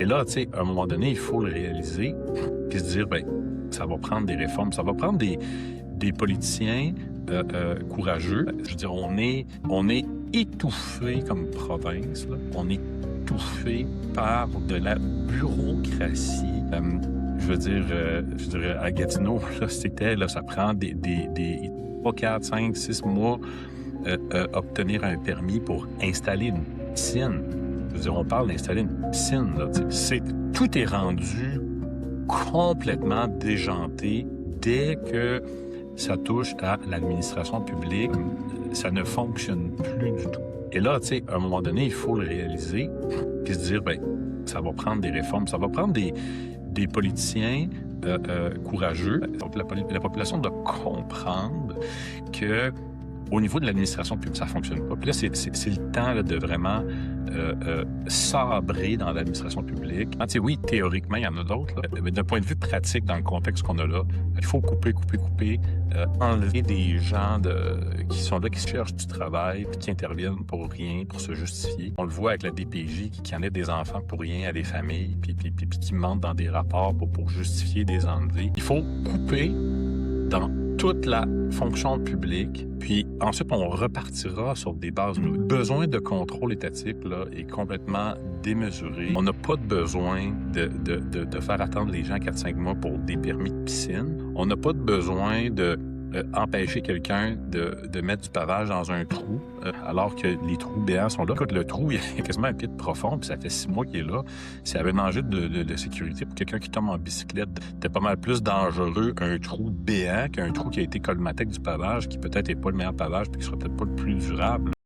Et là, tu sais, à un moment donné, il faut le réaliser puis se dire, ben, ça va prendre des réformes, ça va prendre des politiciens courageux. Je veux dire, on est étouffé comme province, là. On est étouffé par de la bureaucratie. Je veux dire, à Gatineau, là, ça prend des 3, 4, 5, 6 mois obtenir un permis pour installer une piscine. Je veux dire, on parle d'installer une piscine, là, tu sais. Tout est rendu complètement déjanté dès que ça touche à l'administration publique. Ça ne fonctionne plus du tout. Et là, tu sais, à un moment donné, il faut le réaliser puis se dire, ben, ça va prendre des réformes, ça va prendre des politiciens courageux. Donc, la population doit comprendre que au niveau de l'administration publique, ça fonctionne pas. Puis là, c'est le temps là, de vraiment sabrer dans l'administration publique. Tu sais, oui, théoriquement, il y en a d'autres, là, mais d'un point de vue pratique, dans le contexte qu'on a là, il faut couper, enlever des gens qui sont là, qui cherchent du travail, puis qui interviennent pour rien, pour se justifier. On le voit avec la DPJ qui enlève des enfants pour rien à des familles, puis qui mentent dans des rapports pour justifier des enlevés. Il faut couper dans toute la fonction publique, puis ensuite, on repartira sur des bases nouvelles. Le besoin de contrôle étatique là, est complètement démesuré. On n'a pas de besoin de faire attendre les gens 4-5 mois pour des permis de piscine. On n'a pas de besoin de empêcher quelqu'un de mettre du pavage dans un trou alors que les trous béants sont là. Écoute, le trou, il est quasiment un pied de profond, puis ça fait 6 mois qu'il est là. S'il y avait un enjeu de sécurité pour quelqu'un qui tombe en bicyclette, c'était pas mal plus dangereux qu'un trou béant, qu'un trou qui a été colmaté avec du pavage, qui peut-être n'est pas le meilleur pavage, puis qui sera peut-être pas le plus durable.